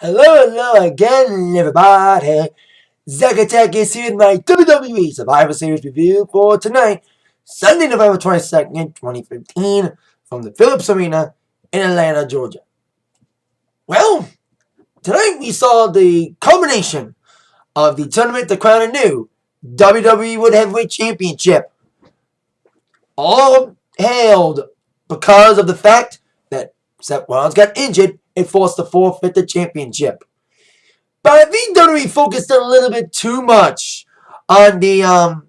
Hello again, everybody. Zack Attack is here with my WWE Survivor Series review for tonight, Sunday, November 22nd, 2015, from the Phillips Arena in Atlanta, Georgia. Well, tonight we saw the culmination of the tournament to crown a new WWE World Heavyweight Championship. All hailed because of the fact that Seth Rollins got injured and forced to forfeit the championship. But I think WWE focused a little bit too much on the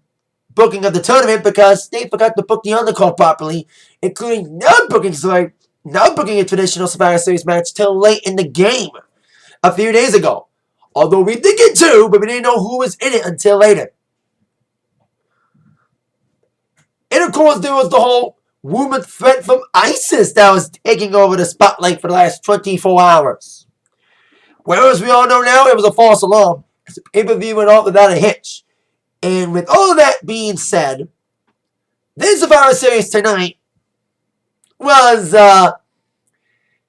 booking of the tournament because they forgot to book the undercard properly, including not booking a traditional Survivor Series match till late in the game a few days ago. Although we did get two, but we didn't know who was in it until later. And of course, there was the whole woman threat from ISIS that was taking over the spotlight for the last 24 hours. Whereas we all know now, it was a false alarm. The pay-per-view went off without a hitch. And with all of that being said, this Survivor Series tonight was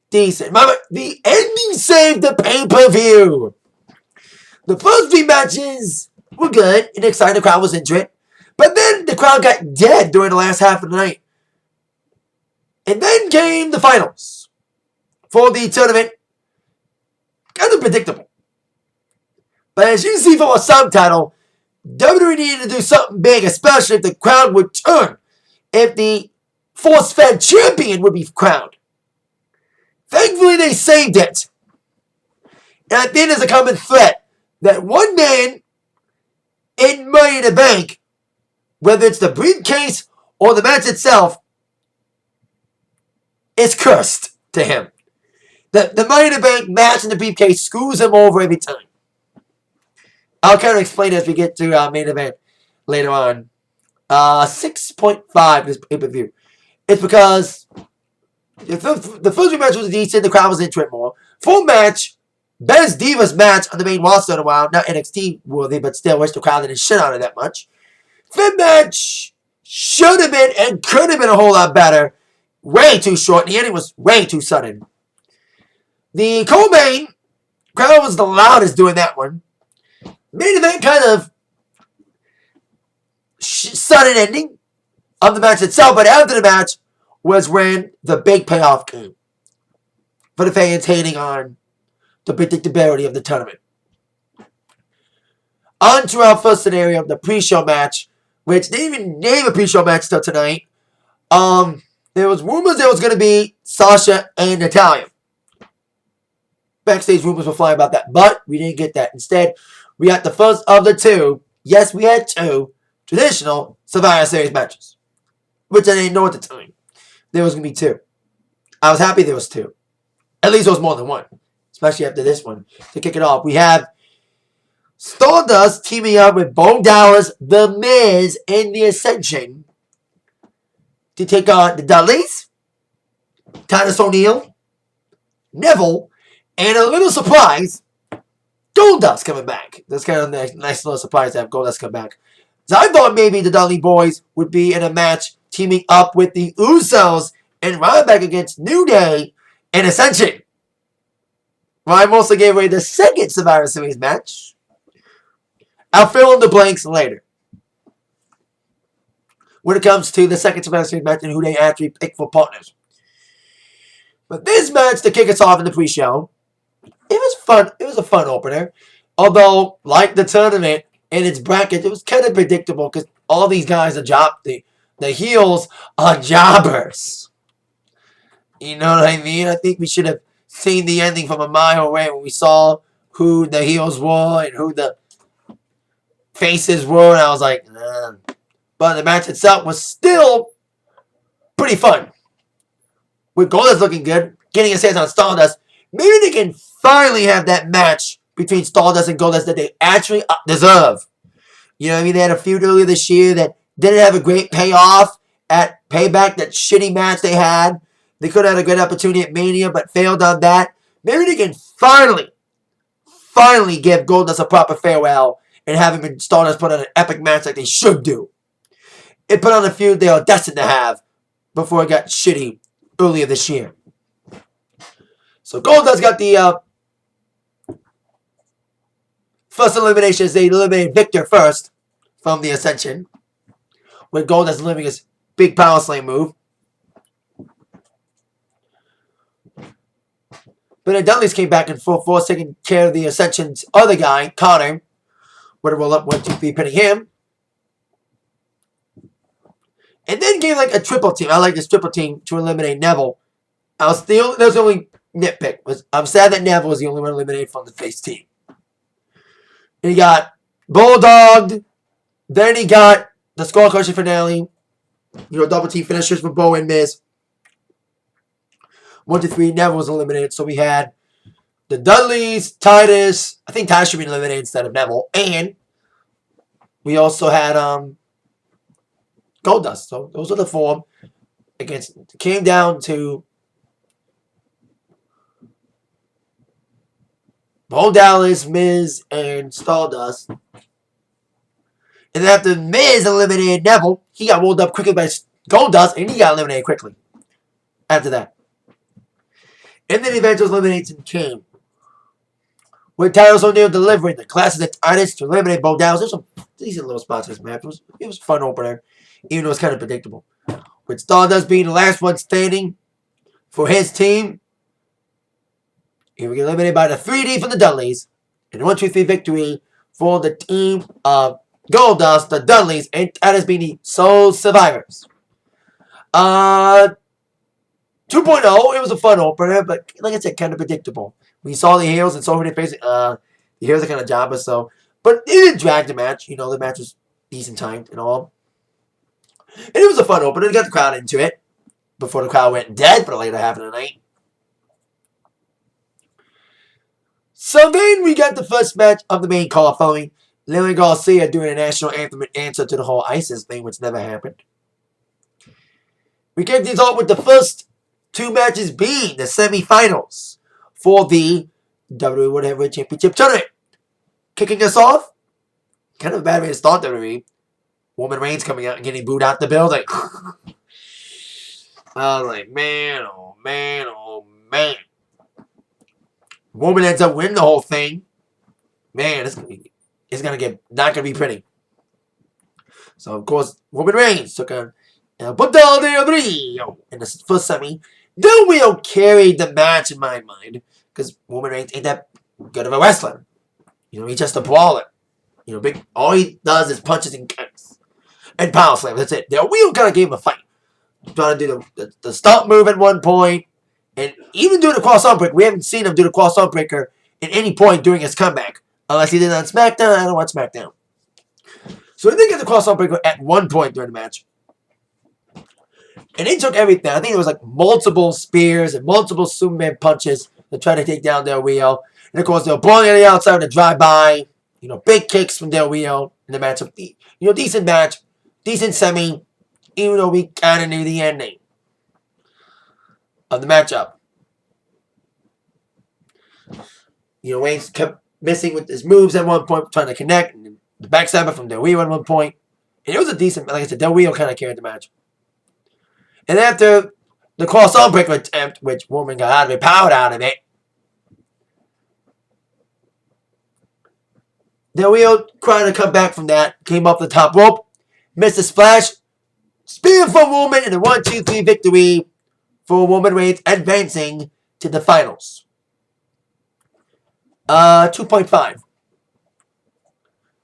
decent. The ending saved the pay-per-view. The first three matches were good and exciting. The crowd was into it. But then the crowd got dead during the last half of the night. And then came the finals for the tournament. Kind of predictable. But as you see from our subtitle, WWE needed to do something big, especially if the crowd would turn. If the force-fed champion would be crowned. Thankfully, they saved it. And I think there's a common threat that one man in Money in the Bank, whether it's the briefcase or the match itself, is cursed to him. The Money in the Bank match in the briefcase screws him over every time. I'll kind of explain it as we get to main event later on. 6.5 this pay-per-view. It's because the first three matches was decent, the crowd was into it more. Full match, best Divas match on the main roster in a while. Not NXT worthy, but still wish the crowd didn't shit on it that much. Fifth match should have been and could have been a whole lot better. Way too short. The ending was way too sudden. The co-main crowd was the loudest doing that one. Main event kind of sudden ending of the match itself, but after the match was when the big payoff came for the fans hating on the predictability of the tournament. On to our first scenario, the pre-show match, which they didn't even name a pre-show match till tonight. There was rumors there was going to be Sasha and Natalya. Backstage rumors were flying about that, but we didn't get that. Instead, we got the first of the two. Yes, we had two traditional Survivor Series matches, which I didn't know at the time. There was going to be two. I was happy there was two. At least there was more than one, especially after this one. To kick it off, we have Stardust teaming up with Bo Dallas, The Miz, and the Ascension to take on the Dudleys, Titus O'Neil, Neville, and a little surprise, Goldust coming back. That's kind of a nice little surprise to have Goldust come back. So I thought maybe the Dudley boys would be in a match teaming up with the Usos and Ryback against New Day and Ascension. Well, I mostly gave away the second Survivor Series match. I'll fill in the blanks later when it comes to the second Survivor Series match and who they actually pick for partners. But this match to kick us off in the pre-show, it was fun. It was a fun opener. Although, like the tournament and its bracket, it was kind of predictable because all these guys are the heels are jobbers. You know what I mean? I think we should have seen the ending from a mile away when we saw who the heels were and who the faces were. And I was like, nah. But the match itself was still pretty fun. With Goldust looking good, getting his hands on Stardust, maybe they can finally have that match between Stardust and Goldust that they actually deserve. You know what I mean? They had a feud earlier this year that didn't have a great payoff at Payback, that shitty match they had. They could have had a good opportunity at Mania, but failed on that. Maybe they can finally give Goldust a proper farewell and have him and Stardust put on an epic match like they should do. It put on a feud they are destined to have before it got shitty earlier this year. So Goldust got the first elimination is they eliminate Victor first from the Ascension. With Goldust eliminating his big power slam move. But the Dudleys came back in full force, taking care of the Ascension's other guy, Connor. With a roll up, 1, 2, 3, pinning him. And then gave like a triple team. I like this triple team to eliminate Neville. That was the only nitpick. I'm sad that Neville was the only one eliminated from the face team. And he got Bulldogged. Then he got the Skull Crusher finale. Double team finishers for Bo and Miz. 1, 2, 3, Neville was eliminated. So we had the Dudleys, Titus. I think Titus should be eliminated instead of Neville. And we also had Goldust. So those are the 4 against. Came down to Bo Dallas, Miz, and Stardust. And then after Miz eliminated Neville, he got rolled up quickly by Goldust, and he got eliminated quickly. After that. And then eventually eliminating Kane. With Titus O'Neil delivering the classic of Titus to eliminate Bo Dallas. There's some decent little spots in this match. It was a fun opener, even though it's kind of predictable. With Stardust being the last one standing for his team. He was eliminated by the 3D from the Dudleys. And 1, 2, 3 victory for the team of Goldust, the Dudleys, and Titus being the sole survivors. 2.0, it was a fun opener, but like I said, kind of predictable. We saw the heels and so many faces. The heels are kind of jobbers, so. But it didn't drag the match. The match was decent timed and all. And it was a fun opener. It got the crowd into it before the crowd went dead for the later half of the night. So then we got the first match of the main card following Lily Garcia doing a national anthem in answer to the whole ISIS thing, which never happened. We kicked these off with the first 2 matches being the semifinals for the WWE World Heavyweight Championship Tournament. Kicking us off, kind of a bad way to start WWE. Roman Reigns coming out and getting booed out the building. I was like, man, oh man, oh man. Roman ends up winning the whole thing. Man, it's gonna get not gonna be pretty. So of course, Roman Reigns took on Alberto Del Rio in the first semi. Del Rio carried the match in my mind because Roman Reigns ain't that good of a wrestler. He's just a brawler. All he does is punches and kicks and power slams. That's it. Del Rio kind of gave him a fight. Trying to do the stomp move at one point. And even doing the cross-arm breaker, we haven't seen him do the cross-arm breaker at any point during his comeback. Unless he did it on SmackDown. I don't watch SmackDown. So he did get the cross-arm breaker at one point during the match. And he took everything. I think it was like multiple spears and multiple Superman punches to try to take down Del Rio. And of course, they were blowing on the outside to drive by. Big kicks from Del Rio in the match. Decent match. Decent semi. Even though we kind of knew the ending of the matchup. Wayne kept missing with his moves at one point, trying to connect. And the backstabber from Del Rio at one point. And it was a decent, like I said, Del Rio kind of carried the match. And after the cross-arm breaker attempt, which Roman got out of it, powered out of it, Del Rio trying to come back from that, came up the top rope, missed a splash, spear from Roman, and a 1, 2, 3 victory for Roman Reigns, advancing to the finals. 2.5.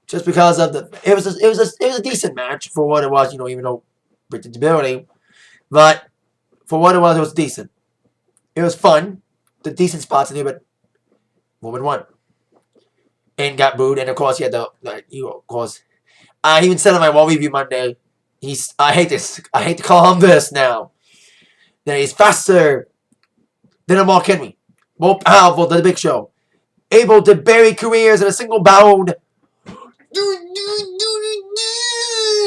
Just because of it was a decent match for what it was, even though predictability, but for what it was decent. It was fun, the decent spots in there, but Roman won and got booed, and of course he had I even said on my Wall Review Monday, I hate to call him this now, that he's faster than a Mark Henry, more powerful than the Big Show, able to bury careers in a single bound.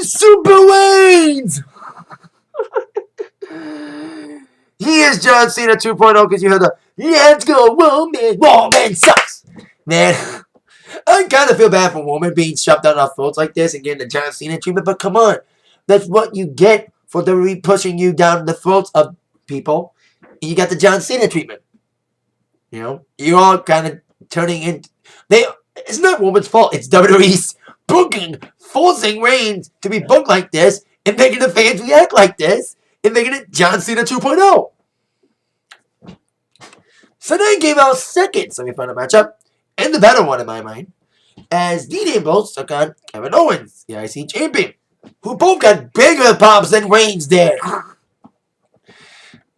Super Waynes! He is John Cena 2.0 because you heard the "Let's go, Roman! Roman sucks!" Man, I kind of feel bad for Roman being shoved down our throats like this and getting the John Cena treatment, but come on. That's what you get for the pushing you down the throats of people. You got the John Cena treatment. You all kind of turning into... It's not Woman's fault. It's WWE's booking, forcing Reigns to be booked like this, and making the fans react like this, and making it John Cena 2.0. So then came out second semifinal matchup, and the better one in my mind, as Dean Ambrose took on Kevin Owens, the IC champion, who both got bigger pops than Reigns did.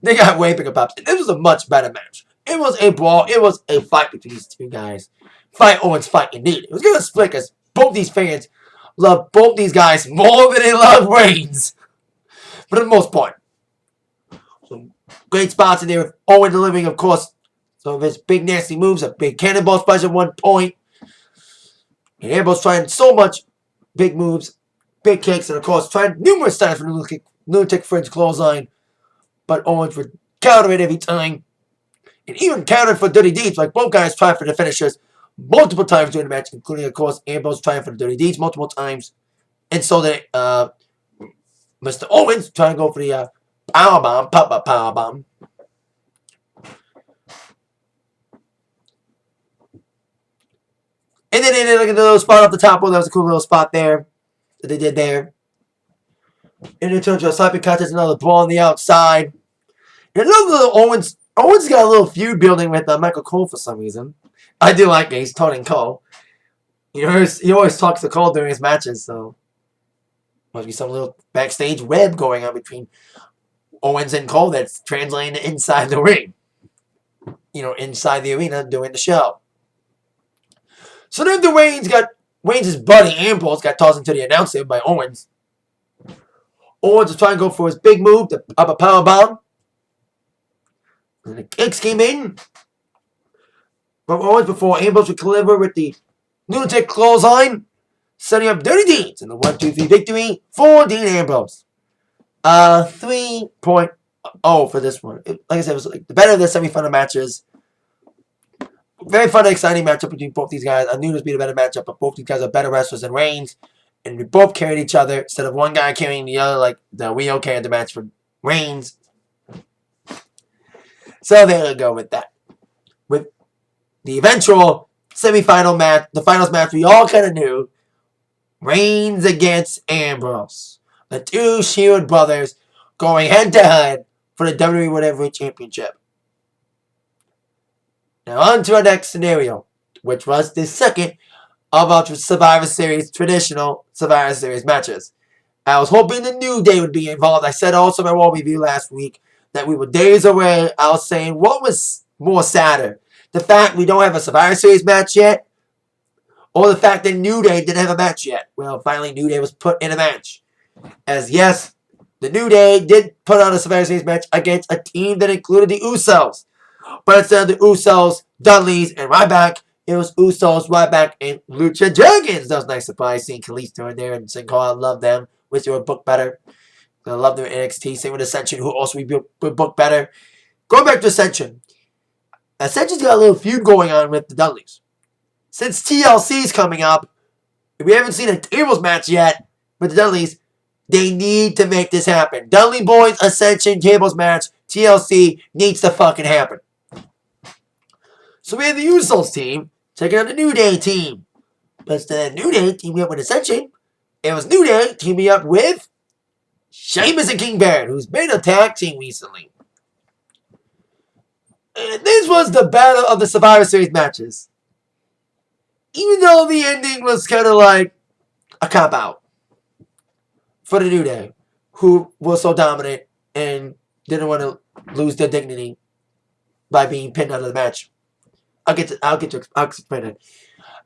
They got way bigger pops. It was a much better match. It was a brawl. It was a fight between these two guys. Fight Owens, fight indeed. It was going to split because both these fans love both these guys more than they love Reigns. For the most part. Some great spots in there with Owen delivering, of course, some of his big nasty moves, a big cannonball splash at one point. And Ambrose trying so much big moves, big kicks, and of course trying numerous times for the lunatic French clothesline. But Owens would counter it every time. And even countered for dirty deeds, like both guys tried for the finishers multiple times during the match, including, of course, Ambrose trying for the dirty deeds multiple times. And so did Mr. Owens trying to go for the powerbomb, pop-up powerbomb. And then they did like a little spot off the top. Well, that was a cool little spot there that they did there. And it turned to a sloppy contest, another brawl on the outside. And another little Owens got a little feud building with Michael Cole for some reason. I do like it. He's taunting Cole. He always talks to Cole during his matches, so must be some little backstage web going on between Owens and Cole that's translating inside the ring. Inside the arena doing the show. So then Reigns' buddy Ambrose got tossed into the announce table by Owens. Owens was trying to go for his big move, the upper power bomb. And the kicks came in from Owens before Ambrose would deliver with the lunatic clothesline, setting up dirty deeds in the 1-2-3 victory for Dean Ambrose. 3.0 for this one. Like I said, it was like the better of the semifinal matches. Very fun and exciting matchup between both these guys. I knew this would be a better matchup, but both these guys are better wrestlers than Reigns. And we both carried each other instead of one guy carrying the other, like the Wheel carried the match for Reigns. So there we go with that. With the eventual semifinal match, the finals match we all kind of knew. Reigns against Ambrose. The two Shield brothers going head to head for the WWE Whatever Championship. Now on to our next scenario, which was the second of our traditional Survivor Series matches. I was hoping the New Day would be involved. I said also in my Raw review last week that we were days away. I was saying, what was more sadder? The fact we don't have a Survivor Series match yet, or the fact that New Day didn't have a match yet? Well, finally New Day was put in a match. As yes, the New Day did put on a Survivor Series match against a team that included the Usos. But instead of the Usos, Dudleys, and Ryback, it was Usos, Ryback, and Lucha Dragons. That was a nice surprise seeing Kalisto in there and Sin Cara. I love them. Wish they were booked better. I love them in NXT. Same with Ascension, who also were booked better. Going back to Ascension. Ascension's got a little feud going on with the Dudleys. Since TLC's coming up, we haven't seen a tables match yet with the Dudleys. They need to make this happen. Dudley Boyz, Ascension, tables match, TLC needs to fucking happen. So we have the Usos team taking on the New Day team. But instead of New Day teaming up with Ascension, it was New Day teaming up with Sheamus and King Barrett, who's been a tag team recently. And this was the battle of the Survivor Series matches. Even though the ending was kind of like a cop-out for the New Day, who was so dominant and didn't want to lose their dignity by being pinned out of the match. I'll explain it.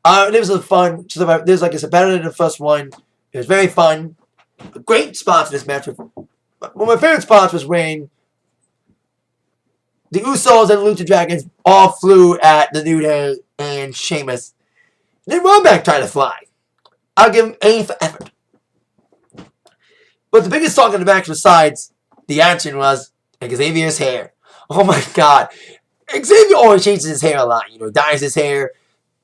It was a fun. There's like it's better than the first one. It was very fun. Great spots in this match. One of my favorite spots was when the Usos and Lucha Dragons all flew at the New Day and Sheamus. Then Ryback tried to fly. I'll give him A for effort. But the biggest talk in the match besides the action was Xavier's hair. Oh my god. Xavier always changes his hair a lot. Dyes his hair.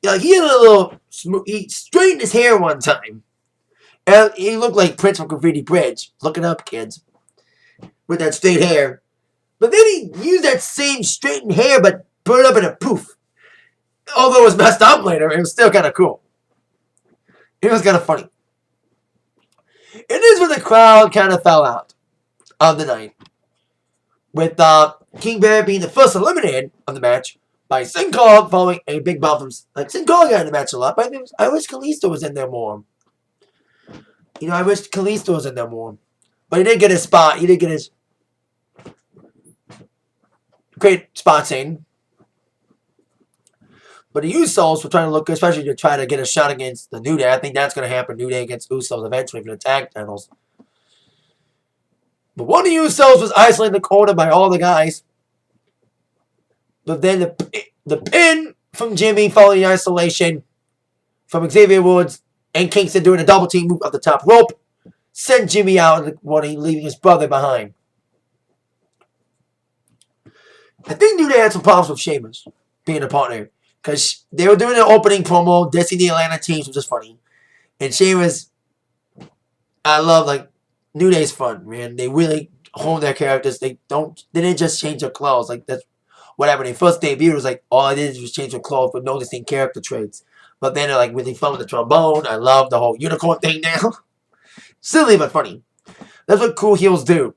Like he had a little he straightened his hair one time. And he looked like Prince from Graffiti Bridge. Look it up, kids. With that straight hair. But then he used that same straightened hair but put it up in a poof. although it was messed up later, it was still kind of cool. It was kind of funny. It is when the crowd kind of fell out of the night. With King Bear being the first eliminated of the match by Sin Cara following a big bump from... Like, Sin Cara got in the match a lot, but I wish Kalisto was in there more. You know, I wish Kalisto was in there more. But he did get his spot. He did get his great spot scene. But the Usos were trying to look good, especially to try to get a shot against the New Day. I think that's going to happen. New Day against Usos eventually for the tag titles. But one of the Usos was isolated in the corner by all the guys. But then the pin from Jimmy following the isolation from Xavier Woods and Kingston doing a double team move up the top rope sent Jimmy out when he leaving his brother behind. I think New Day had some problems with Sheamus being a partner. Because they were doing an opening promo, dissing the Atlanta teams, which is funny. And Sheamus, I love, like, New Day's fun, man. They really hone their characters. They didn't just change their clothes. Like, that's whatever. When they first debuted, it was like, all I did was change their clothes, but no distinct character traits. But then they're, like, really fun with the trombone. I love the whole unicorn thing now. Silly, but funny. That's what cool heels do.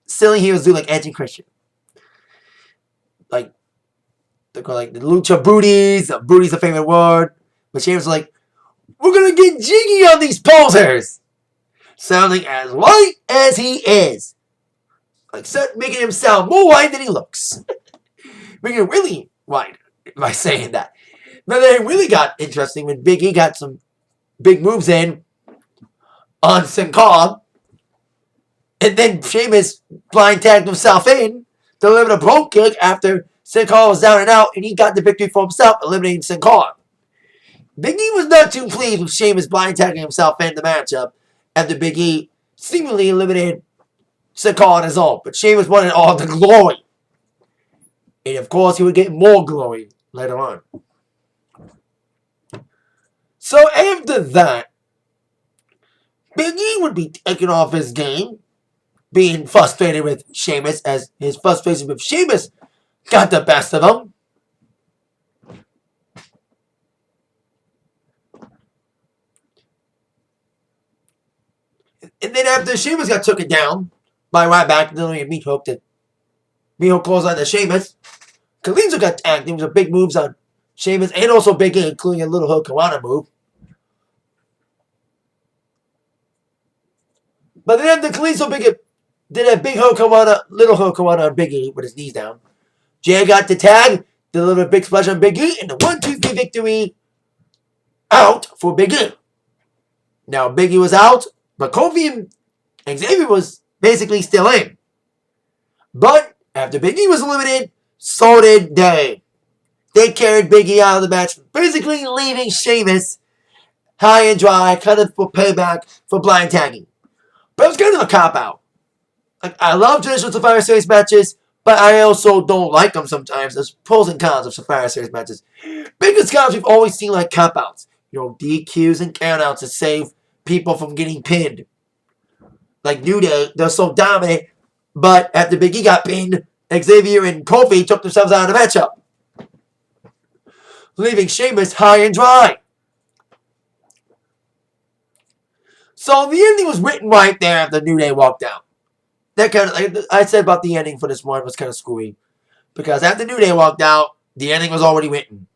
Silly heels do, like Edge and Christian. Like, they're called, like, the Lucha booties. Booty's a favorite word. But Sheamus was like, we're going to get jiggy on these posers. Sounding as white as he is. Like, making him sound more white than he looks. Making him really white by saying that. But then it really got interesting when Big E got some big moves in on Sin Cara. And then Sheamus blind tagged himself in, delivered a brogue kick after Sin Cara was down and out, and he got the victory for himself, eliminating Sin Cara. Big E was not too pleased with Sheamus blind tagging himself in the matchup after Big E seemingly eliminated Sin Cara on his own. But Sheamus wanted all the glory. And of course, he would get more glory later on. So after that, Big E would be taking off his game, being frustrated with Sheamus, as his frustration with Sheamus got the best of him. And then after Sheamus got taken down by Ryback, delivering a meat hook closed on to Sheamus, Kalisto got tagged in with big moves on Sheamus and also Big E, including a little hook Kawana move. But then after Kalisto did a big hook little hook Kawana on Big E with his knees down, Jay got the tag, delivered a big splash on Big E, and the 1-2-3 victory out for Big E. Now Big E was out, but Kofi and Xavier was basically still in. But after Big E was eliminated, so did they. They carried Big E out of the match, basically leaving Sheamus high and dry, kind of for payback for blind tagging. But it was kind of a cop-out. Like, I love traditional Survivor Series matches, but I also don't like them sometimes. There's pros and cons of Survivor Series matches. Biggest cons we've always seen like cop-outs. You know, DQs and countouts to save people from getting pinned. Like New Day, they're so dominant, but after Big E got pinned, Xavier and Kofi took themselves out of the matchup, leaving Sheamus high and dry. So the ending was written right there after New Day walked out. That kind of, like I said about the ending for this one, was kind of screwy. Because after New Day walked out, the ending was already written.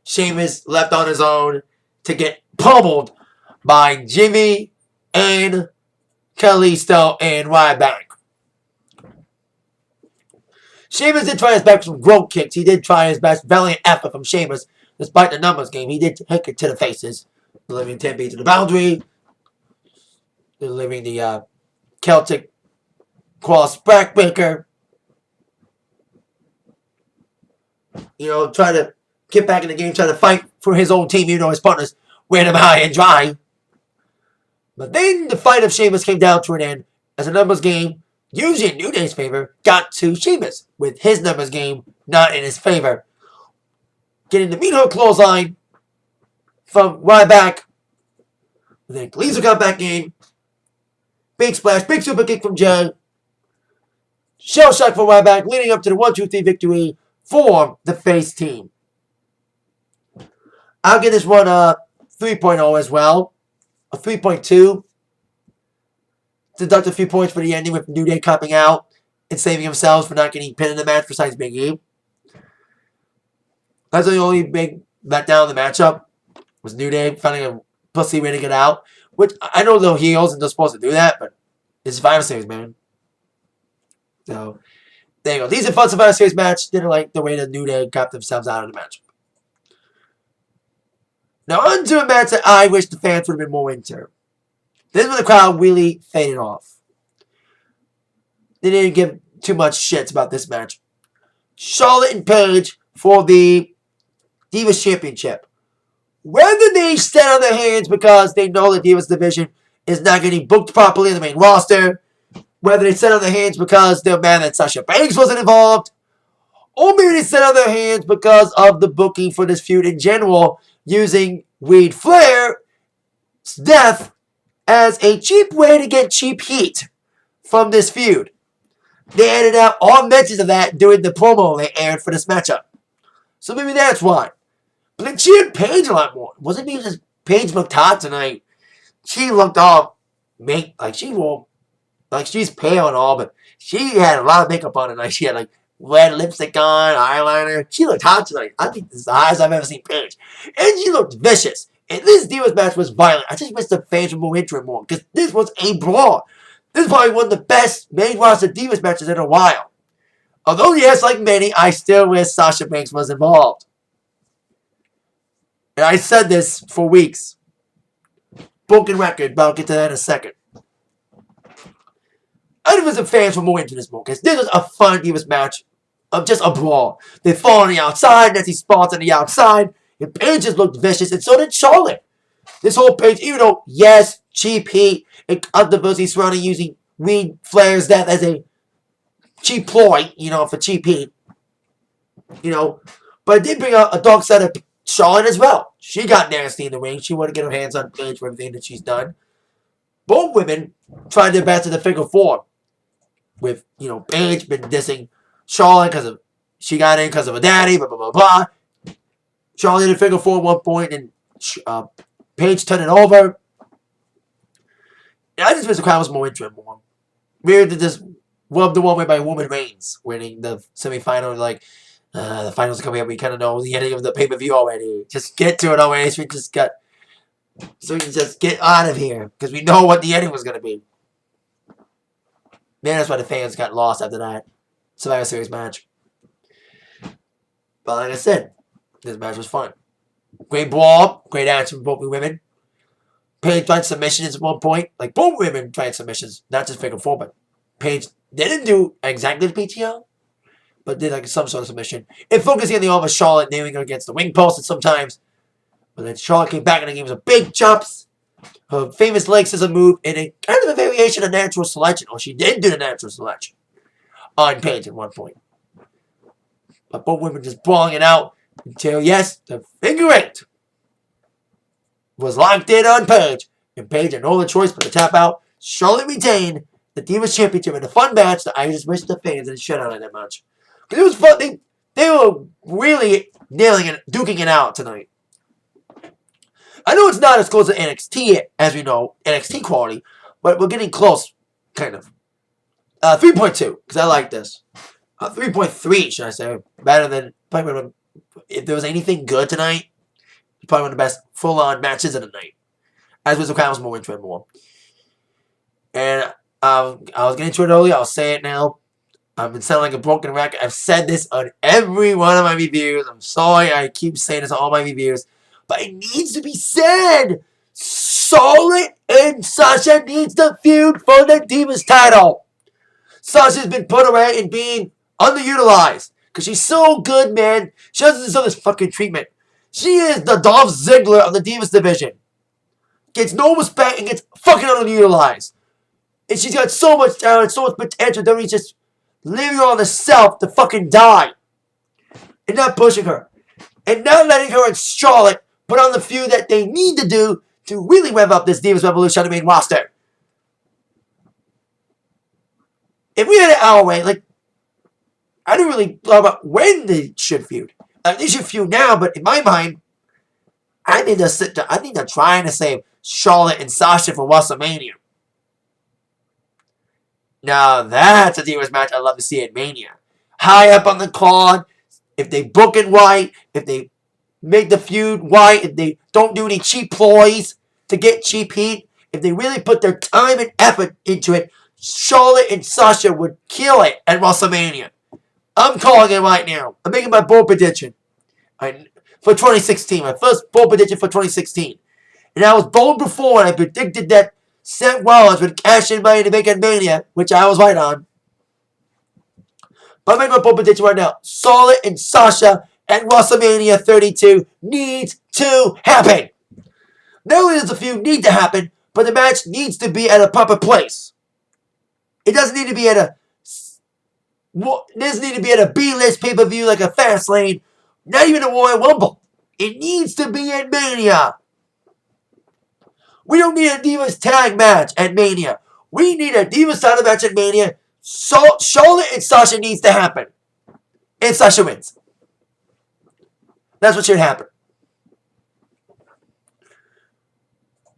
Sheamus left on his own to get pummeled by Jimmy and Kalisto and Ryback. Sheamus did try his best from brogue kicks. He did try his best valiant effort from Sheamus, despite the numbers game. He did hook it to the faces, delivering 10 beats to the boundary, delivering the Celtic cross backbreaker. You know, try to get back in the game, try to fight for his own team, even though his partners ran him high and dry. But then the fight of Sheamus came down to an end as a numbers game, usually in New Day's favor, got to Sheamus, with his numbers game not in his favor. Getting the meat hook clothesline from Ryback. Then Kalisto got back in. Big splash, big super kick from Jay. Shell shock from Ryback, leading up to the 1-2-3 victory for the face team. I'll give this one a 3.0 as well. A 3.2. Deduct a few points for the ending with New Day coming out and saving themselves for not getting pinned in the match besides Big E. That's the only big letdown in the matchup. Was New Day finding a pussy way to get out. Which, I know they're heels and they're supposed to do that, but it's Survivor Series, man. So, there you go. These are fun Survivor Series match. Didn't like the way the New Day got themselves out of the match. Now, on to a match that I wish the fans would have been more into. This is when the crowd really faded off. They didn't give too much shits about this match. Charlotte and Paige for the Divas Championship. Whether they stand on their hands because they know the Divas division is not getting booked properly in the main roster, whether they stand on their hands because they're mad that Sasha Banks wasn't involved, or maybe they stand on their hands because of the booking for this feud in general, using Reed Flair's death as a cheap way to get cheap heat from this feud. They added out all mentions of that during the promo they aired for this matchup. So maybe that's why. But they cheered Paige a lot more. Wasn't it just Paige looked hot tonight? She looked all she's pale and all, but she had a lot of makeup on tonight. She had like red lipstick on, eyeliner. She looked hot tonight. I think this is the highest I've ever seen Paige. And she looked vicious. And this Divas match was violent. I just wish the fans would move into it more, because this was a brawl. This is probably one of the best main roster Divas matches in a while. Although, yes, like many, I still wish Sasha Banks was involved. And I said this for weeks. Broken record, but I'll get to that in a second. I don't know if the fans were more into this more, because this was a fun Divas match of just a brawl. They fall on the outside, Nancy spots on the outside, and Paige just looked vicious, and so did Charlotte. This whole Paige, even though, yes, cheap heat, and controversy surrounding using Reed Flair's death as a cheap ploy, for cheap heat. But it did bring out a dark side of Charlotte as well. She got nasty in the ring. She wanted to get her hands on Paige for everything that she's done. Both women tried their best in the figure four. With, Paige been dissing Charlotte because she got in because of her daddy, blah, blah, blah, blah. Charlotte did a figure four at one point, and Paige turned it over. And I just wish the crowd was more into it more. Weird to just rub the one way by Woman Reigns winning the semifinal. Like, the finals are coming up. We kind of know the ending of the pay-per-view already. Just get to it already. So we can just get out of here. Because we know what the ending was going to be. Man, that's why the fans got lost after that Survivor Series match. But like I said, this match was fun. Great brawl. Great action from both women. Paige tried submissions at one point. Like, both women tried submissions. Not just figure four, but Paige didn't do exactly the PTO, but did like some sort of submission. And focusing on the arm of Charlotte, nailing her against the wing post sometimes. But then Charlotte came back and gave her big chops. Her famous leg scissor move, and a kind of a variation of natural selection. Or she did do the natural selection on Paige at one point. But both women just brawling it out until, yes, the figure eight was locked in on Paige. And Paige had no other choice but to tap out. Charlotte retained the Divas Championship in a fun match that I just wish the fans didn't shut out on that much. Because it was fun. They were really nailing it, duking it out tonight. I know it's not as close to NXT as we know, NXT quality, but we're getting close, kind of. 3.2, because I like this. 3.3, should I say. Better than, probably, if there was anything good tonight, probably one of the best full-on matches of the night. As was the crowd was more into it more. And I was getting to it earlier, I'll say it now. I've been sounding like a broken record. I've said this on every one of my reviews. I'm sorry I keep saying this on all my reviews. But it needs to be said. Charlotte and Sasha needs to feud for the Divas title. Sasha's been put away and being underutilized. Because she's so good, man. She doesn't deserve this fucking treatment. She is the Dolph Ziggler of the Divas division. Gets no respect and gets fucking underutilized. And she's got so much talent, so much potential that he's just leaving her on the shelf to fucking die. And not pushing her. And not letting her and Charlotte put on the feud that they need to do to really rev up this Divas Revolution on the main roster. If we had it our way, like, I don't really know about when they should feud. They should feud now, but in my mind, I think they're trying to save Charlotte and Sasha for WrestleMania. Now that's a Divas match I'd love to see at Mania. High up on the card, if they book it right, if they make the feud right, if they don't do any cheap ploys to get cheap heat, if they really put their time and effort into it, Charlotte and Sasha would kill it at WrestleMania. I'm calling it right now. I'm making my bold prediction for 2016. My first bold prediction for 2016. And I was bold before, and I predicted that Seth Rollins would cash in money to make it Mania, which I was right on. But I'm making my bold prediction right now. Charlotte and Sasha at WrestleMania 32 needs to happen. Not only does the feud need to happen, but the match needs to be at a proper place. It doesn't need to be at a B-list pay-per-view like a Fastlane. Not even a Royal Rumble. It needs to be at Mania. We don't need a Divas tag match at Mania. We need a Divas title match at Mania. Charlotte and Sasha needs to happen. And Sasha wins. That's what should happen.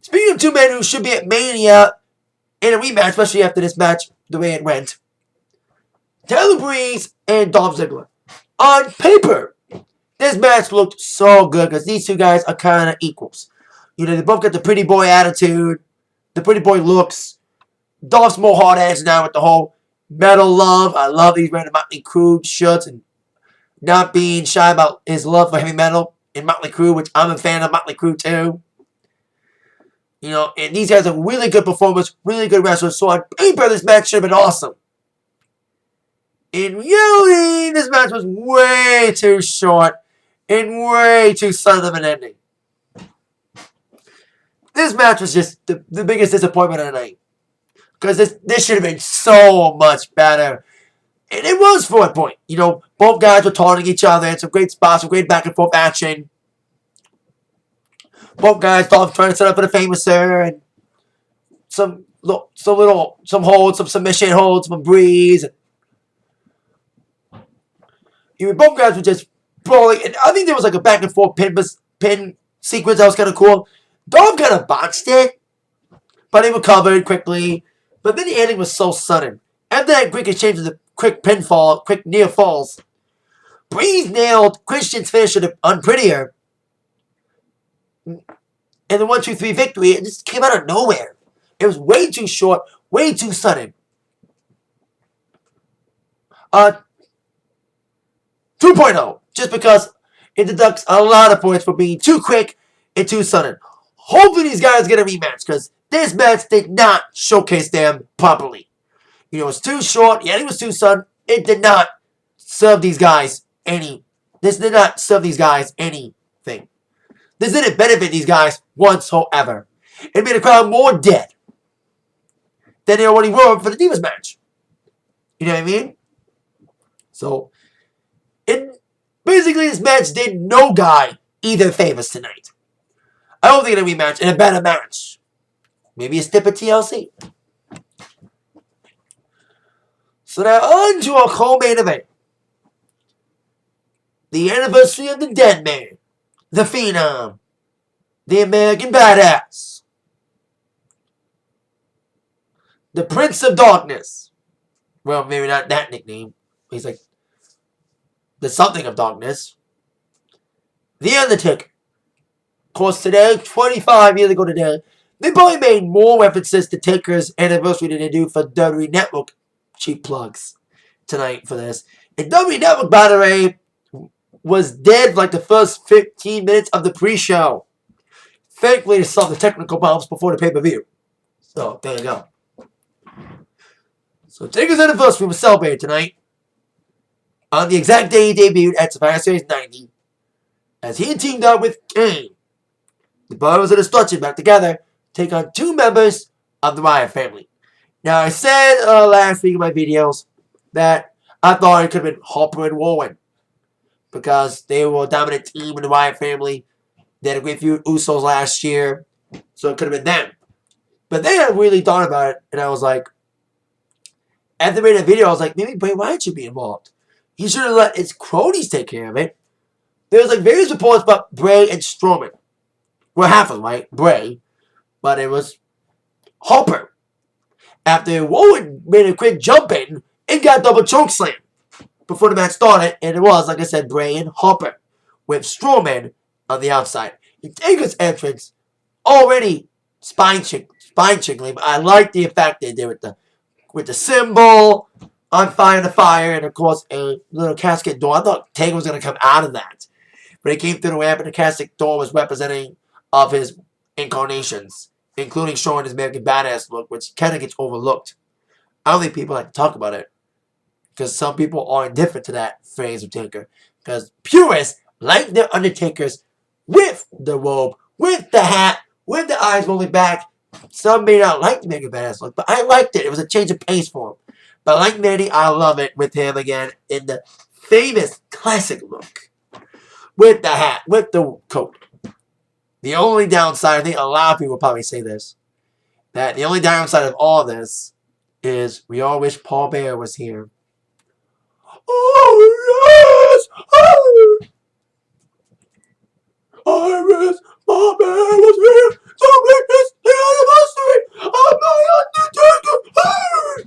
Speaking of two men who should be at Mania in a rematch, especially after this match, the way it went, Tyler Breeze and Dolph Ziggler. On paper, this match looked so good because these two guys are kind of equals. You know, they both got the pretty boy attitude, the pretty boy looks. Dolph's more hard-edged now with the whole metal love. I love these wearing the Motley Crue shirts and not being shy about his love for heavy metal in Motley Crue, which I'm a fan of Motley Crue too. You know, and these guys are really good performers, really good wrestlers. So on paper, this match should have been awesome. In reality, this match was way too short and way too sudden of an ending. This match was just the biggest disappointment of the night. Because this should have been so much better. And it was for a point. You know, both guys were taunting each other. And some great spots, some great back and forth action. Both guys, Dolph trying to set up for the Famouser. And some holds, some submission holds, some breeze. Both guys were just brawling. And I think there was like a back and forth pin sequence that was kind of cool. Dolph kind of botched it. But he recovered quickly. But then the ending was so sudden. After that quick exchange of the quick pinfall, quick near falls, Breeze nailed Christian's finish on Prettier. And the 1-2-3 victory, it just came out of nowhere. It was way too short, way too sudden. 2.0, just because it deducts a lot of points for being too quick and too sudden. Hopefully these guys get a rematch, because this match did not showcase them properly. You know, it was too short. Yeah, it was too sudden. It did not serve these guys anything. This didn't benefit these guys whatsoever. It made the crowd more dead than they already were for the Divas match. You know what I mean? So, basically this match did no guy either favors tonight. I don't think it'll rematch in a better match. Maybe a step of TLC. So now on to our co-main event. The anniversary of the Dead Man. The Phenom. The American Badass. The Prince of Darkness. Well, maybe not that nickname. He's like the something of darkness. The Undertaker. Of course, today, 25 years ago today, they probably made more references to Taker's anniversary than they do for WWE Network. Cheap plugs tonight for this. And WWE Network, by the way, was dead for like the first 15 minutes of the pre-show. Thankfully, they solved the technical problems before the pay-per-view. So, there you go. So, Taker's anniversary was celebrated tonight on the exact day he debuted at Survivor Series 90 as he teamed up with Kane. The Brothers of Destruction back together to take on two members of the Wyatt family. Now, I said last week in my videos that I thought it could have been Harper and Warren because they were a dominant team in the Wyatt family. They had a great feud with Usos last year, so it could have been them. But then I really thought about it, and I was like, after making that video, I was like, maybe Bray Wyatt should be involved. He should have let his cronies take care of it. There was like various reports about Bray and Strowman. Well, half of them, right? Bray. But it was Harper. After Owen made a quick jump in, it got double choke slam before the match started, and it was, like I said, Bray and Harper with Strowman on the outside. Taker's entrance already spine-tickling, but I like the effect they did with the symbol on fire, and of course a little casket door. I thought Taker was going to come out of that, but he came through the ramp, and the casket door was representing of his incarnations, including showing his American Badass look, which kind of gets overlooked. I don't think people like to talk about it, because some people are indifferent to that phase of Taker. Because purists like their Undertakers with the robe, with the hat, with the eyes rolling back. Some may not like the Mega Badass look, but I liked it. It was a change of pace for him. But like Manny, I love it with him again in the famous classic look. With the hat, with the coat. The only downside, I think a lot of people probably say this, that the only downside of all this is we all wish Paul Bearer was here. Oh, yes! Oh! I wish Paul Bearer was here to witness the anniversary of my Undertaker! Oh!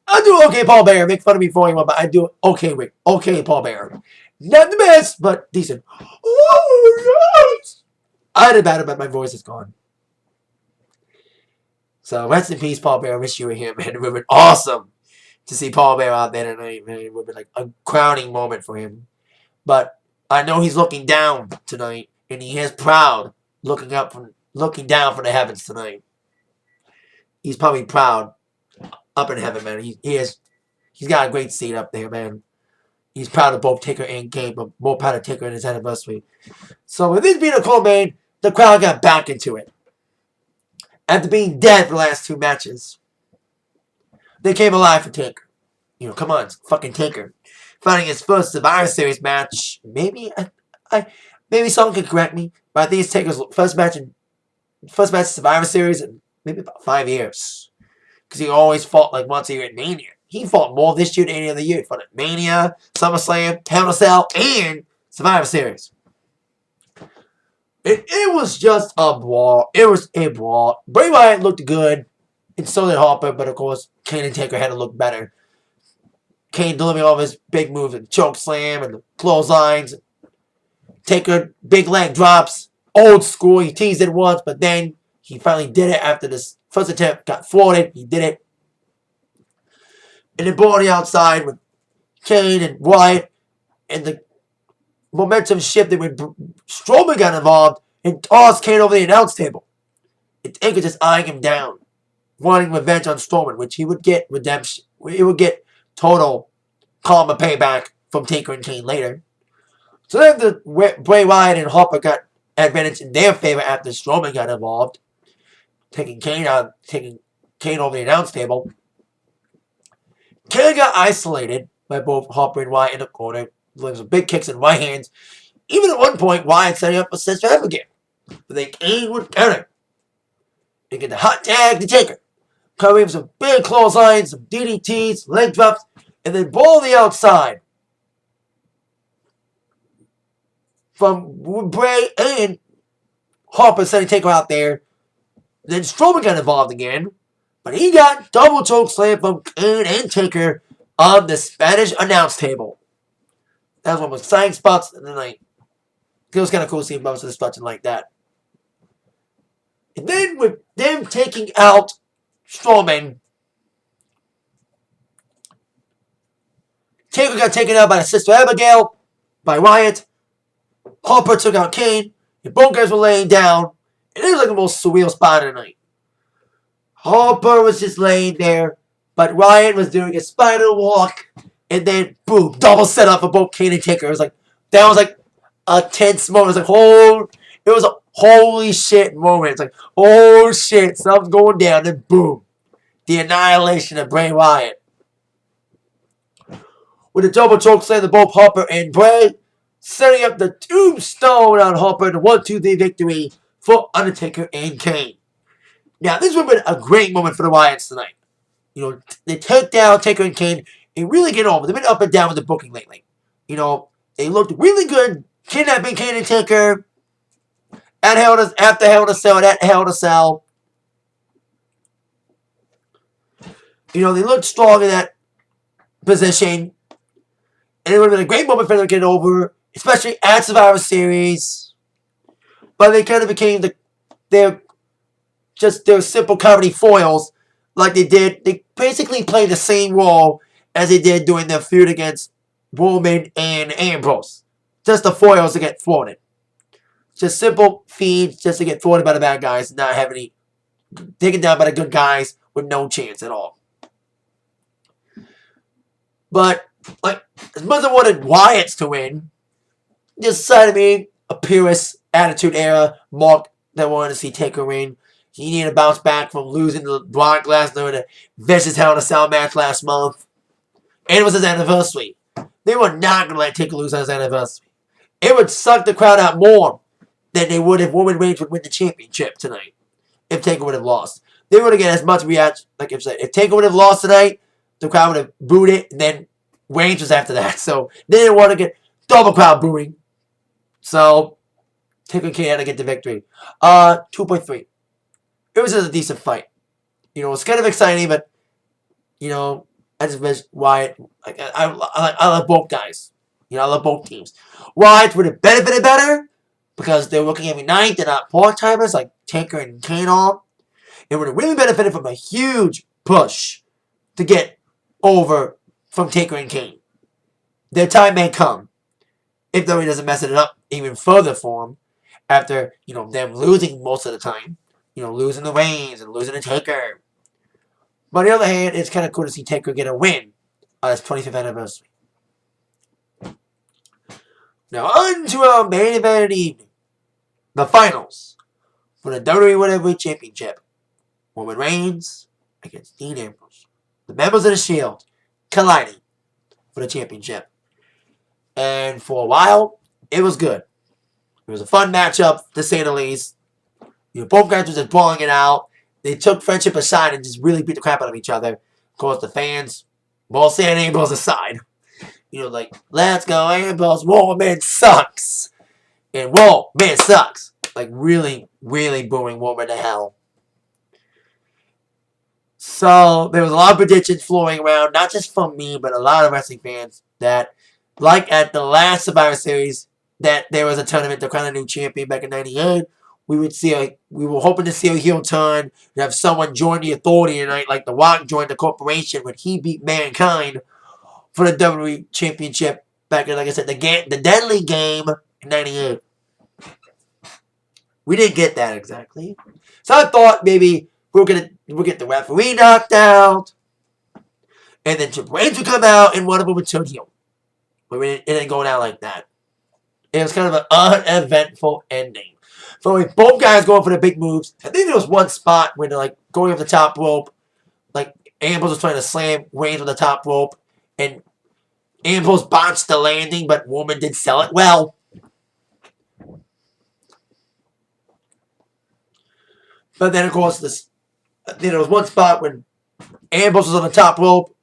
I do okay, Paul Bearer. Make fun of me for him, but I do okay with okay, Paul Bearer. Not the best, but decent. Oh, yes! I did bad, but my voice is gone. So rest in peace, Paul Bearer. I wish you were here, man. It would have been awesome to see Paul Bearer out there tonight, man. It would be like a crowning moment for him. But I know he's looking down tonight, and he is proud, looking down from the heavens tonight. He's probably proud up in heaven, man. He's got a great seat up there, man. He's proud of both Taker and Kane, but more proud of Taker in his anniversary. So with this being a co-main, the crowd got back into it. After being dead for the last 2 matches, they came alive for Taker. You know, come on, it's fucking Taker. Finding his first Survivor Series match. Maybe someone could correct me, but I think it's Taker's first match in Survivor Series in maybe about 5 years. Because he always fought like once a year at Mania. He fought more this year than any other year. He fought at Mania, SummerSlam, Hell in a Cell, and Survivor Series. It was just a brawl. It was a brawl. Bray Wyatt looked good, and so did Harper, but of course, Kane and Taker had to look better. Kane delivering all of his big moves and choke slam and the clotheslines. Taker, big leg drops. Old school. He teased it once, but then he finally did it after this first attempt got thwarted. He did it. And then brought on the outside with Kane and Wyatt, and the momentum shifted when Strowman got involved and tossed Kane over the announce table. And Taker just eyeing him down, wanting revenge on Strowman, which he would get redemption. He would get total karma payback from Taker and Kane later. So then Bray Wyatt and Harper got advantage in their favor after Strowman got involved, taking Kane over the announce table. Kane got isolated by both Harper and Wyatt in the corner. There some big kicks and right hands. Even at one point, Wyatt setting up a Sister Abigail. But then Kane would counter. They get the hot tag to Taker. Covering some big clotheslines, some DDTs, leg drops, and then ball on the outside. From Bray and Harper sending Taker out there. Then Strowman got involved again. But he got double choke slam from Kane and Taker on the Spanish announce table. That was one of the exciting spots in the night. It was kind of cool seeing most of the spots like that. And then with them taking out Strowman, Taker got taken out by the Sister Abigail, by Wyatt. Harper took out Kane, and both guys were laying down. And it was like the most surreal spot of the night. Harper was just laying there, but Wyatt was doing a spider walk, and then boom, double set up for both Kane and Taker. It was like that was like a tense moment. It was a holy shit moment. It's like, oh shit, something's going down, and boom, the annihilation of Bray Wyatt. With a double choke slam to both Harper and Bray, setting up the tombstone on Harper, the 1-2-3 victory for Undertaker and Kane. Now, this would have been a great moment for the Wyatts tonight. You know, they take down Taker and Kane and really get over. They've been up and down with the booking lately. You know, they looked really good kidnapping Kane and Taker. after Hell in a Cell, and at Hell in a Cell, they looked strong in that position. And it would have been a great moment for them to get over, especially at Survivor Series. But they kind of became their simple comedy foils like they did. They basically played the same role as they did during their feud against Roman and Ambrose. Just the foils to get thwarted. Just simple feeds just to get thwarted by the bad guys and not have any taken down by the good guys with no chance at all. But, as much as I wanted Wyatt to win, just decided to be a purist attitude era mark that wanted to see Taker win. He needed to bounce back from losing to Brock Lesnar in a vicious Hell in a Cell match last month. And it was his anniversary. They were not going to let Taker lose on his anniversary. It would suck the crowd out more than they would if Roman Reigns would win the championship tonight. If Taker would have lost. They would have get as much reaction. Like I said, if Taker would have lost tonight, the crowd would have booed it, and then Reigns was after that. So they didn't want to get double crowd booing. So Taker Kane had to get the victory. 2.3. It was just a decent fight. It was kind of exciting, but I just wish Wyatt. I love both guys. I love both teams. Wyatt would have benefited better because they're working every night. They're not part-timers like Taker and Kane are. It would have really benefited from a huge push to get over from Taker and Kane. Their time may come if he doesn't mess it up even further for him after them losing most of the time. Losing the Reigns and losing the Taker. But on the other hand, it's kind of cool to see Taker get a win on his 25th anniversary. Now on to our main event of the evening. The finals for the WWE Heavyweight Championship. Roman Reigns against Dean Ambrose. The members of the Shield colliding for the championship. And for a while, it was good. It was a fun matchup, to say the least. Both guys were just brawling it out. They took friendship aside and just really beat the crap out of each other. Of course, the fans, all saying Ambrose aside. Let's go Ambrose, Roman sucks. And Roman sucks. Really, really booing Roman to hell. So, there was a lot of predictions flowing around, not just from me, but a lot of wrestling fans that, like at the last Survivor Series, that there was a tournament to crown a new champion back in 98. We were hoping to see a heel turn and have someone join the Authority tonight, like The Rock joined the Corporation when he beat Mankind for the WWE Championship back in, like I said, the Deadly Game in 98. We didn't get that exactly. So I thought maybe we'll get the referee knocked out, and then Triple H would come out, and one of them would turn heel. But it didn't go down like that. It was kind of an uneventful ending. So with both guys going for the big moves, I think there was one spot where they're going up the top rope. Ambrose was trying to slam Reigns on the top rope. And Ambrose botched the landing, but Roman did sell it well. But then, of course, there was one spot when Ambrose was on the top rope.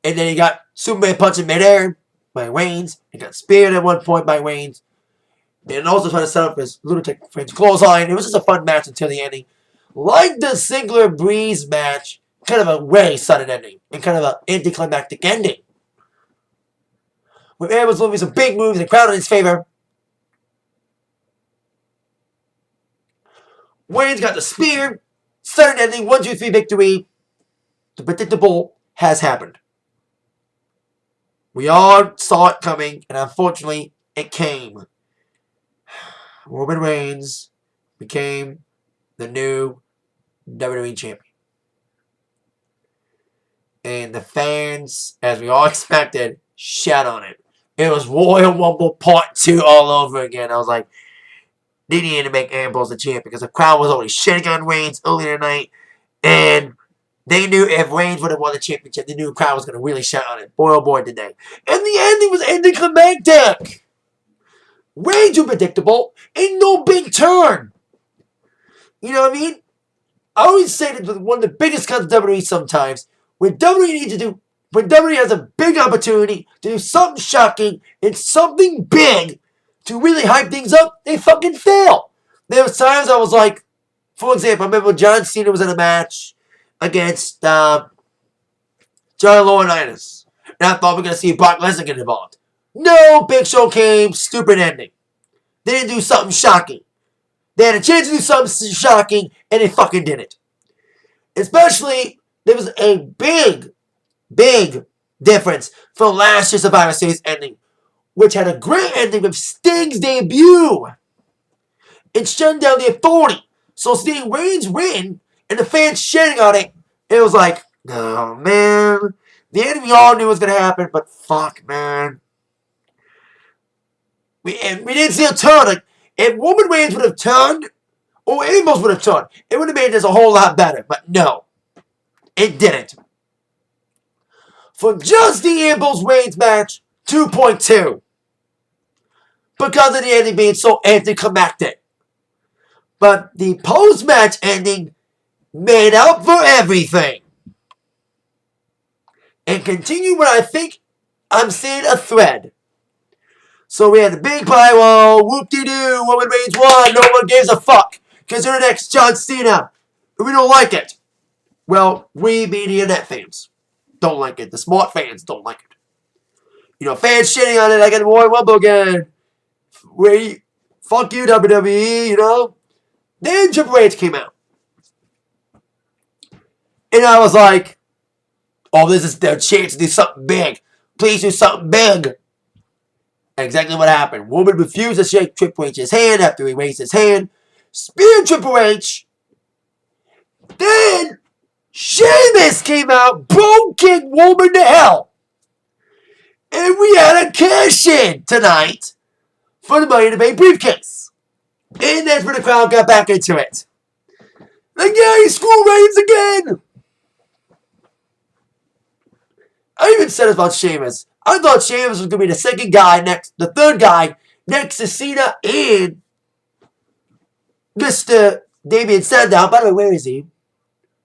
And then he got Superman punched in midair by Reigns. He got speared at one point by Reigns. And also trying to set up his lunatic French clothesline. It was just a fun match until the ending. Like the Ziggler Breeze match, kind of a very sudden ending. And kind of an anticlimactic ending. With Ambrose moving some big moves and crowd in his favor. Reigns got the spear. Sudden ending, 1-2-3 victory. The predictable has happened. We all saw it coming, and unfortunately, it came. Roman Reigns became the new WWE Champion. And the fans, as we all expected, shat on it. It was Royal Rumble Part 2 all over again. I was like, they needed to make Ambrose the champion because the crowd was already shitting on Reigns earlier tonight. And they knew if Reigns would have won the championship, they knew the crowd was going to really shout on it. Boy, oh boy, did they. And the ending was anticlimactic. Way too predictable. Ain't no big turn. You know what I mean? I always say that one of the biggest cuts of WWE sometimes, when WWE has a big opportunity to do something shocking and something big to really hype things up, they fucking fail. There was times I was like, for example, I remember when John Cena was in a match against John Laurinaitis. And I thought we were going to see Brock Lesnar get involved. No, Big Show came, stupid ending. They didn't do something shocking. They had a chance to do something shocking, and they fucking did it. Especially, there was a big difference from last year's Survivor Series ending, which had a great ending with Sting's debut. It shut down the Authority. So seeing Reigns win and the fans shitting on it, it was like, oh man. The ending we all knew was going to happen, but fuck, man. We didn't see a turn. Like, if Roman Reigns would have turned, or Ambrose would have turned, it would have made this a whole lot better. But no, it didn't. For just the Ambrose Reigns match, 2.2. Because of the ending being so anticlimactic. But the post-match ending made up for everything. And continue what I think I'm seeing a thread. So we had the big pyro, whoop-de-doo, Roman Reigns won, no one gives a fuck. Because you're the next John Cena. We don't like it. Well, we media net fans don't like it. The smart fans don't like it. You know, fans shitting on it like a Royal Rumble again. Fuck you, WWE, you know. Then Triple H came out. And I was like, oh, this is their chance to do something big. Please do something big. Exactly what happened. Roman refused to shake Triple H's hand after he raised his hand. Speared Triple H. Then Sheamus came out, kicked Roman to hell. And we had a cash-in tonight for the Money in the Bank briefcase. And that's when the crowd got back into it. Like, yeah, he screwed Reigns again. I even said about Sheamus. I thought Sheamus was going to be the third guy next to Cena and Mr. Damien Sandow. By the way, where is he?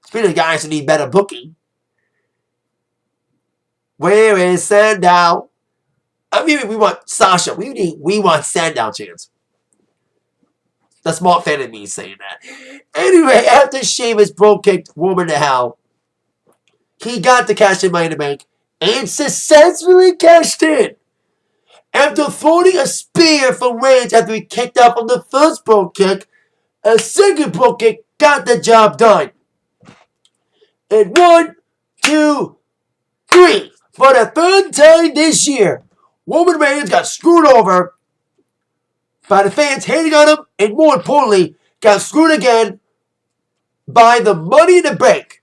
Speaking of guys who need better booking. Where is Sandow? I mean, we want Sasha. We want Sandow chance. The smart fan of me saying that. Anyway, after Sheamus kicked Roman to hell, he got the cash in Money in the Bank and successfully cashed in. After throwing a spear from Reigns after he kicked out from the first kick, a second kick got the job done. And 1, 2, 3. For the third time this year, Roman Reigns got screwed over by the fans hating on him, and more importantly, got screwed again by the Money in the Bank.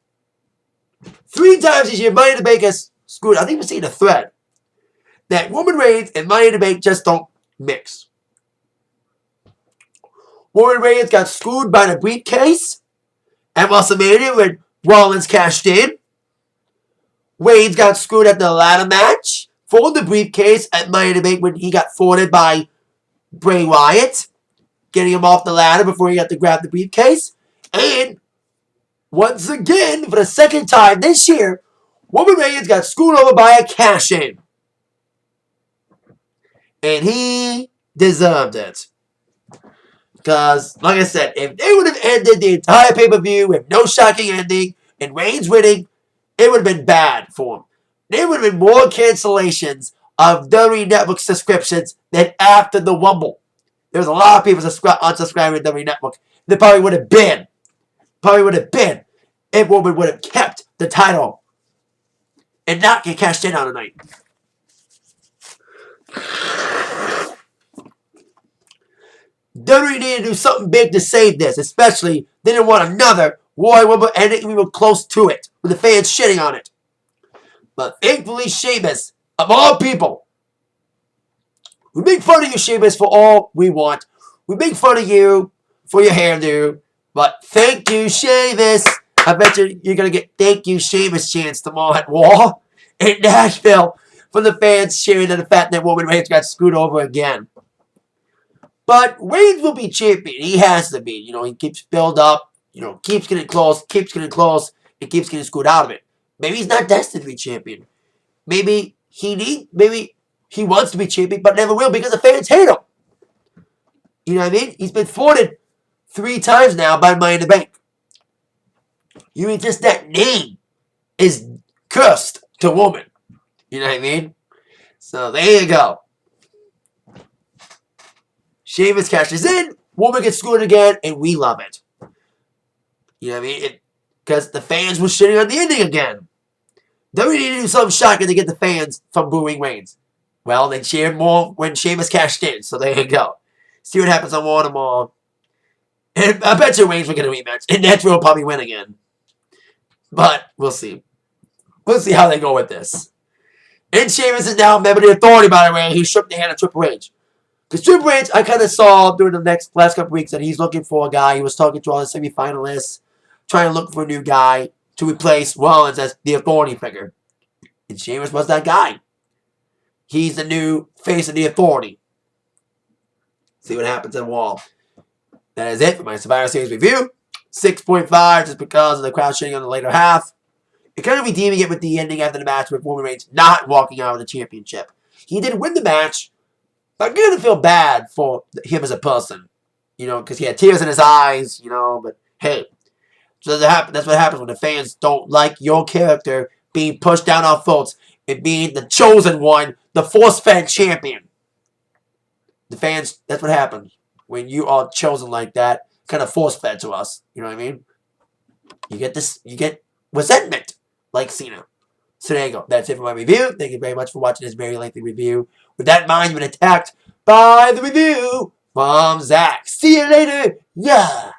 3 times this year, Money in the Bank has screwed. I think we're seeing a thread that Roman Reigns and Money in the Bank just don't mix. Roman Reigns got screwed by the briefcase at WrestleMania when Rollins cashed in. Reigns got screwed at the ladder match for the briefcase at Money in the Bank when he got thwarted by Bray Wyatt, getting him off the ladder before he got to grab the briefcase. And once again, for the second time this year, Roman Reigns got screwed over by a cash-in. And he deserved it. Because, like I said, if they would have ended the entire pay-per-view with no shocking ending and Reigns winning, it would have been bad for him. There would have been more cancellations of WWE Network subscriptions than after the Rumble. There was a lot of people unsubscribing to WWE Network. There probably would have been. If Roman would have kept the title and not get cashed in on the night. WWE needed to do something big to save this. Especially, they didn't want another Royal Rumble ending. We were close to it, with the fans shitting on it. But thankfully, Sheamus, of all people, we make fun of you, Sheamus, for all we want. We make fun of you for your hairdo. But thank you, Sheamus. I bet you're going to get thank you, Sheamus chants tomorrow at Raw in Nashville from the fans cheering at the fact that Roman Reigns got screwed over again. But Reigns will be champion. He has to be. You know, he keeps build up. You know, keeps getting close, and keeps getting screwed out of it. Maybe he's not destined to be champion. Maybe he wants to be champion, but never will because the fans hate him. You know what I mean? He's been thwarted 3 times now by Money in the Bank. You mean just that name is cursed to woman. You know what I mean? So there you go. Sheamus cashes in. Woman gets screwed again, and we love it. You know what I mean? Because the fans were shitting on the ending again. Then we need to do something shocking to get the fans from booing Reigns. Well, they cheered more when Sheamus cashed in, so there you go. See what happens on War tomorrow. And I bet you Reigns will get a rematch, and Neville will probably win again. But we'll see. We'll see how they go with this. And Sheamus is now a member of the Authority, by the way. He shook the hand of Triple H. Because Triple H, I kind of saw during the last couple weeks that he's looking for a guy. He was talking to all the semi-finalists, trying to look for a new guy to replace Rollins as the Authority figure. And Sheamus was that guy. He's the new face of the Authority. See what happens in Wall. That is it for my Survivor Series review. 6.5 just because of the crowd shitting on the later half. It kind of redeeming it with the ending after the match with Roman Reigns not walking out with the championship. He did win the match, but I'm going to feel bad for him as a person. You know, because he had tears in his eyes, you know, but hey. So that's what happens when the fans don't like your character being pushed down our throats and being the chosen one, the force-fed champion. The fans, that's what happens when you are chosen like that, kind of force-fed to us. You know what I mean? You get resentment, like Cena. So there you go. That's it for my review. Thank you very much for watching this very lengthy review. With that in mind, you've been attacked by the review from Zach. See you later. Yeah.